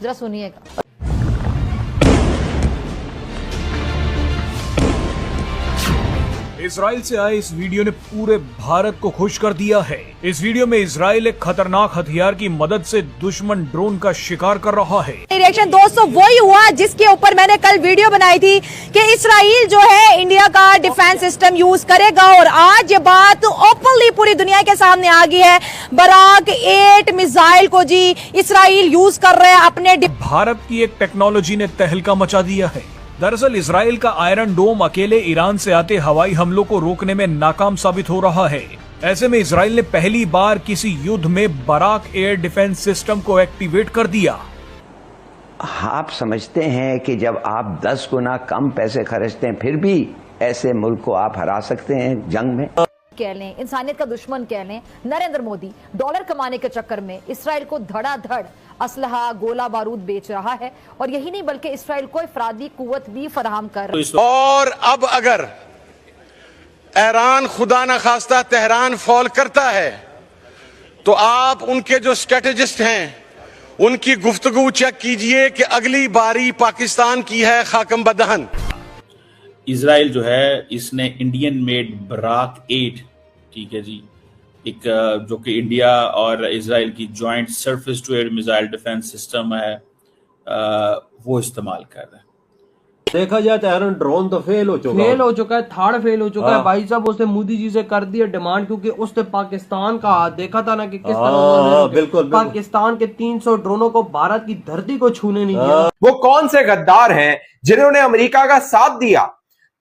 जरा सुनिएगा। इजराइल से आए इस वीडियो ने पूरे भारत को खुश कर दिया है। इस वीडियो में इजराइल एक खतरनाक हथियार की मदद से दुश्मन ड्रोन का शिकार कर रहा है। रिएक्शन दोस्तों वही हुआ जिसके ऊपर मैंने कल वीडियो बनाई थी कि इजराइल जो है इंडिया का डिफेंस सिस्टम यूज करेगा, और आज ये बात ओपनली पूरी दुनिया के सामने आ गई है। बराक 8 मिसाइल को जी इजराइल यूज कर रहे हैं अपने। भारत की एक टेक्नोलॉजी ने तहलका मचा दिया है। दरअसल इजराइल का आयरन डोम अकेले ईरान से आते हवाई हमलों को रोकने में नाकाम साबित हो रहा है। ऐसे में इजराइल ने पहली बार किसी युद्ध में बराक एयर डिफेंस सिस्टम को एक्टिवेट कर दिया। आप समझते हैं कि जब आप 10 गुना कम पैसे खर्चते हैं फिर भी ऐसे मुल्क को आप हरा सकते हैं जंग में? कह लें, इंसानियत का दुश्मन कह लें, नरेंद्र मोदी डॉलर कमाने के चक्कर में इसराइल को धड़ाधड़ असलहा गोला बारूद बेच रहा है, और यही नहीं बल्कि इसराइल को इफरादी कुव्वत भी फराहम कर रहा है। और अब अगर ईरान खुदा न खास्ता तेहरान फॉल करता है तो आप उनके जो स्ट्रेटेजिस्ट हैं उनकी गुफ्तगू चेक कीजिए कि अगली बारी पाकिस्तान की है खाकम बदहन। इजराइल जो है इसने इंडियन मेड बराक 8, ठीक है जी, एक जो कि इंडिया और इजराइल की joint surface to air missile defence system है, वो इस्तेमाल कर रहा है। देखा जाए तो आयरन ड्रोन तो फेल हो चुका है, थर्ड फेल हो चुका है भाई साहब। उसने मोदी जी से कर दिया डिमांड, क्योंकि उसने पाकिस्तान का हाथ देखा था ना कि किस तरह बिल्कुल पाकिस्तान के 300 ड्रोनों को भारत की धरती को छूने नहीं दिया। वो कौन से गद्दार हैं जिन्होंने अमेरिका का साथ दिया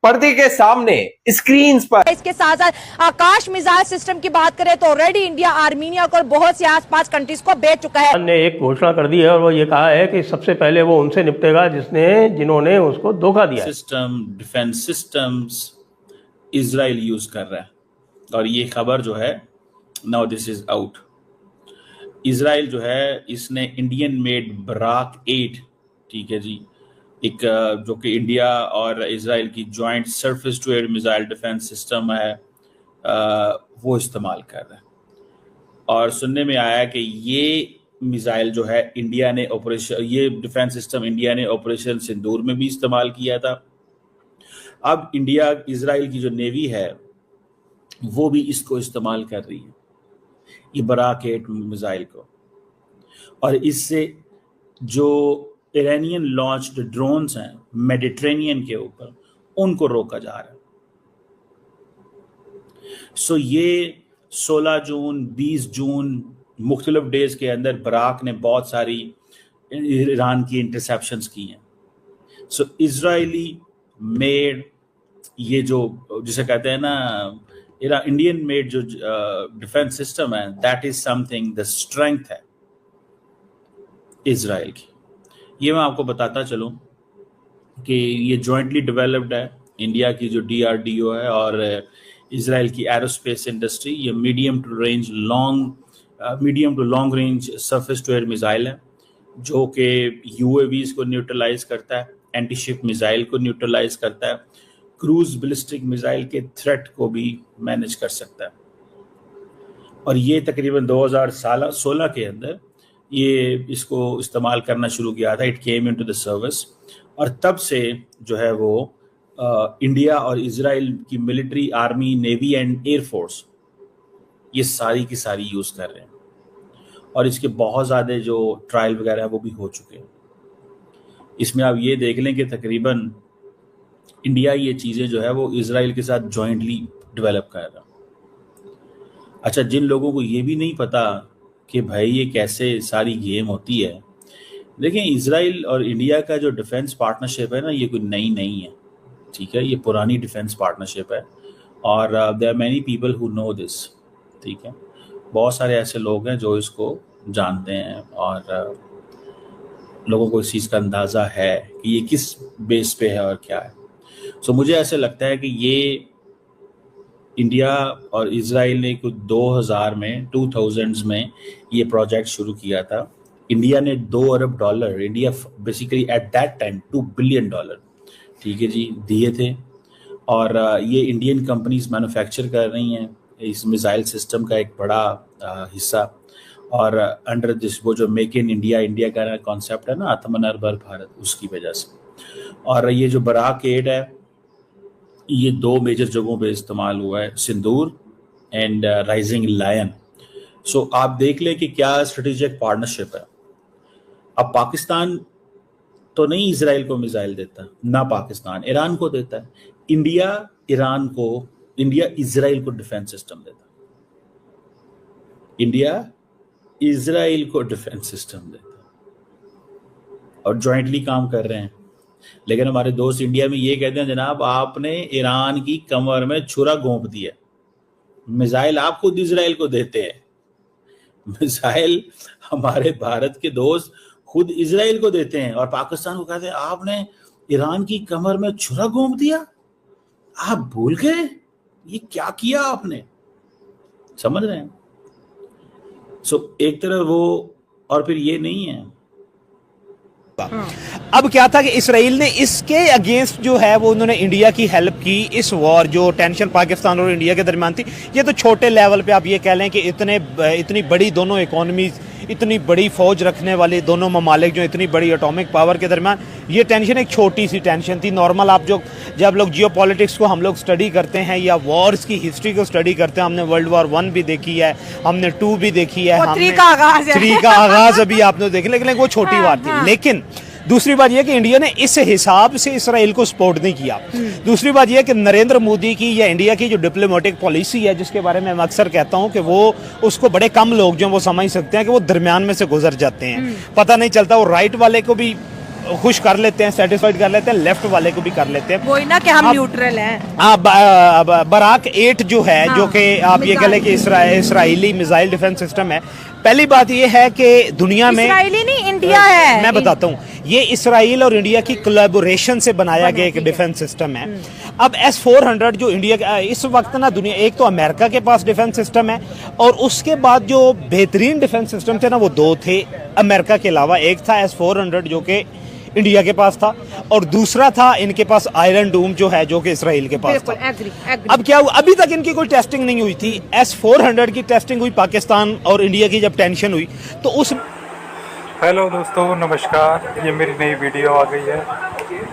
पर्दे के सामने स्क्रीन्स पर? इसके साथ साथ आकाश मिसाइल सिस्टम की बात करें तो ऑलरेडी इंडिया आर्मीनिया और बहुत से आसपास कंट्रीज को बेच चुका है। ने एक घोषणा कर दी है और वो ये कहा है कि सबसे पहले वो उनसे निपटेगा जिन्होंने उसको धोखा दिया। डिफेंस सिस्टम्स इजराइल यूज कर रहा है, और ये खबर जो है now this is out. Israel जो है इसने इंडियन मेड बराक 8, ठीक है जी, एक जो कि इंडिया और इजराइल की joint surface to air missile defence system है, वो इस्तेमाल कर रहा है। और सुनने में आया कि ये मिसाइल जो है इंडिया ने ये डिफेंस सिस्टम इंडिया ने ऑपरेशन सिंदूर में भी इस्तेमाल किया था। अब इंडिया इजराइल की जो नेवी है वो भी इसको इस्तेमाल कर रही है, ये बराक 8 मिसाइल को, और इससे जो इरानियन लॉन्च्ड ड्रोन्स हैं मेडिटेरेनियन के ऊपर उनको रोका जा रहा है। सो ये 16 जून 20 जून मुख्तलिफ डेज के अंदर बराक ने बहुत सारी ईरान की इंटरसेप्शंस की हैं। सो इजरायली मेड ये जो जिसे कहते हैं ना इंडियन मेड जो डिफेंस सिस्टम है, that is something the strength है इजराइल की। ये मैं आपको बताता चलूं कि ये जॉइंटली डेवलप्ड है, इंडिया की जो DRDO है और इजराइल की एरोस्पेस इंडस्ट्री। ये medium to long range surface to air missile है जो कि UAVs को न्यूट्रलाइज करता है, एंटी शिप मिसाइल को न्यूट्रलाइज करता है, क्रूज बैलिस्टिक मिसाइल के थ्रेट को भी मैनेज कर सकता है। और ये तकरीबन 2016 के अंदर ये इसको इस्तेमाल करना शुरू किया था। It came into the service, और तब से जो है वो इंडिया और इजराइल की military, army, navy and air force ये सारी की सारी यूज़ कर रहे हैं, और इसके बहुत ज़्यादा जो ट्रायल वगैरह है वो भी हो चुके हैं। इसमें आप ये देख लें कि तकरीबन इंडिया ये चीज़ें जो है वो इजराइल के साथ जॉइंटली डेवलप कर रहा है। अच्छा, जिन लोगों को ये भी नहीं पता कि भाई ये कैसे सारी गेम होती है, देखें इजराइल और इंडिया का जो डिफेंस पार्टनरशिप है ना, ये कोई नई नहीं है, ठीक है, ये पुरानी डिफेंस पार्टनरशिप है, और there are many people who know this, ठीक है, बहुत सारे ऐसे लोग हैं जो इसको जानते हैं, और लोगों को इस चीज़ का अंदाज़ा है कि ये किस बेस पे है और क्या है। सो मुझे ऐसे लगता है कि ये इंडिया और इजराइल ने कुछ 2000s में ये प्रोजेक्ट शुरू किया था। इंडिया ने $2 अरब, India basically at that time $2 billion, ठीक है जी, दिए थे, और ये इंडियन कंपनीज मैन्युफैक्चर कर रही हैं इस मिसाइल सिस्टम का एक बड़ा हिस्सा, और अंडर दिस वो जो मेक इन इंडिया इंडिया का कॉन्सेप्ट है ना, आत्मनिर्भर भारत, उसकी वजह से। और ये जो बराक 8 है ये 2 मेजर जगहों पे इस्तेमाल हुआ है, सिंदूर एंड राइजिंग लायन। सो आप देख लें कि क्या स्ट्रेटेजिक पार्टनरशिप है। अब पाकिस्तान तो नहीं इजराइल को मिसाइल देता, ना पाकिस्तान ईरान को देता है, इंडिया इजराइल को डिफेंस सिस्टम देता है, इंडिया इजराइल को डिफेंस सिस्टम देता है और जॉइंटली काम कर रहे हैं। लेकिन हमारे दोस्त इंडिया में ये कहते हैं जनाब आपने ईरान की कमर में छुरा घोंप दिया, मिसाइल आप खुद इजराइल को देते हैं, मिसाइल हमारे भारत के दोस्त खुद इजराइल को देते हैं और पाकिस्तान को कहते हैं आपने ईरान की कमर में छुरा घोंप दिया, आप भूल गए ये क्या किया आपने, समझ रहे हैं। सो एक तरह वो, और फिर ये नहीं है। अब क्या था कि इसराइल ने इसके अगेंस्ट जो है वो उन्होंने इंडिया की हेल्प की। इस वॉर जो टेंशन पाकिस्तान और इंडिया के दरमियान थी, ये तो छोटे लेवल पे आप ये कह लें कि इतनी बड़ी दोनों इकोनॉमीज, इतनी बड़ी फौज रखने वाले दोनों ममालिक जो इतनी बड़ी एटॉमिक पावर के दरमियान, ये टेंशन एक छोटी सी टेंशन थी नॉर्मल। आप जब लोग जियो पॉलिटिक्स को हम लोग स्टडी करते हैं या वॉर्स की हिस्ट्री को स्टडी करते हैं, हमने वर्ल्ड वॉर 1 भी देखी है, हमने 2 भी देखी है, हमने 3 का आगाज अभी आपने देखी, लेकिन वो छोटी बात थी। लेकिन दूसरी बात यह कि इंडिया ने इस हिसाब से इसराइल को सपोर्ट नहीं किया। दूसरी बात यह कि नरेंद्र मोदी की या इंडिया की जो डिप्लोमेटिक पॉलिसी है, जिसके बारे में मैं अक्सर कहता हूं कि वो उसको बड़े कम लोग जो वो समझ सकते हैं कि वो दरमियान में से गुजर जाते हैं, पता नहीं चलता। वो राइट वाले को भी खुश कर लेते हैं, सेटिस्फाइड कर लेते हैं, लेफ्ट वाले को भी कर लेते हैं। वही ना कि हम न्यूट्रल हैं। बराक 8 जो है, जो कि आप ये कह लें कि इसराइली मिसाइल डिफेंस सिस्टम है। पहली बात ये है कि दुनिया में इसराइली नहीं, इंडिया है। मैं बताता हूँ, ये इसराइल और इंडिया की कोलैबोरेशन से बनाया गया एक डिफेंस सिस्टम है। अब S-400 जो इंडिया का इस वक्त ना, दुनिया एक तो अमेरिका के पास डिफेंस सिस्टम है और उसके बाद जो बेहतरीन डिफेंस सिस्टम थे ना वो 2 थे अमेरिका के अलावा। एक था S-400 जो कि इंडिया के पास था और दूसरा था इनके पास आयरन डूम जो है, जो कि इसराइल के पास था। अब क्या हुआ, अभी तक इनकी कोई टेस्टिंग नहीं हुई थी। S-400 की टेस्टिंग हुई पाकिस्तान और इंडिया की जब टेंशन हुई तो उस हेलो दोस्तों, नमस्कार। ये मेरी नई वीडियो आ गई है।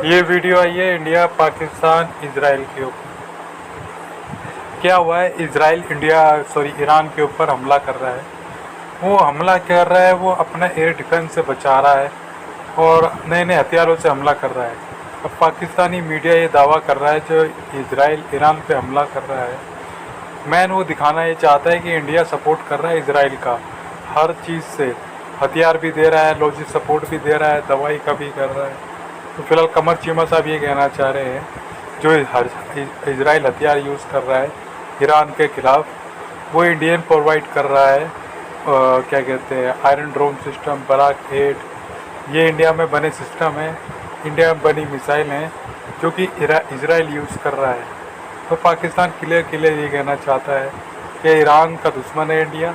ये वीडियो आई है इंडिया पाकिस्तान इजराइल के ऊपर। क्या हुआ है, ईरान के ऊपर हमला कर रहा है। वो हमला कर रहा है, वो अपना एयर डिफेंस से बचा रहा है और नए नए हथियारों से हमला कर रहा है। अब पाकिस्तानी मीडिया ये दावा कर रहा है जो इजराइल ईरान पे हमला कर रहा है, मैन वो दिखाना ये चाहता है कि इंडिया सपोर्ट कर रहा है इजराइल का हर चीज़ से, हथियार भी दे रहा है, लॉजिस्टिक सपोर्ट भी दे रहा है, दवाई का भी कर रहा है। तो फिलहाल कमर चीमा साहब ये कहना चाह रहे हैं जो इजराइल हथियार यूज़ कर रहा है ईरान के खिलाफ, वो इंडियन प्रोवाइड कर रहा है। क्या कहते हैं, आयरन ड्रोन सिस्टम, बराक 8, ये इंडिया में बने सिस्टम है, इंडिया में बनी मिसाइल हैं जो कि इजराइल यूज़ कर रहा है। तो पाकिस्तान क्लियर ये कहना चाहता है कि ईरान का दुश्मन है इंडिया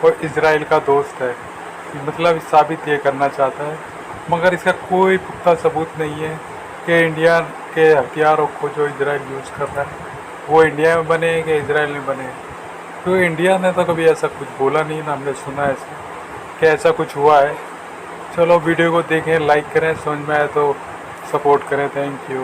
और इजराइल का दोस्त है, मतलब साबित ये करना चाहता है। मगर इसका कोई पुख्ता सबूत नहीं है कि इंडिया के हथियारों को जो इजराइल यूज़ कर रहा है वो इंडिया में बने कि इजराइल में बने। तो इंडिया ने तो कभी ऐसा कुछ बोला नहीं ना, हमने सुना ऐसा कि ऐसा कुछ हुआ है। चलो वीडियो को देखें, लाइक करें, समझ में आए तो सपोर्ट करें। Thank you.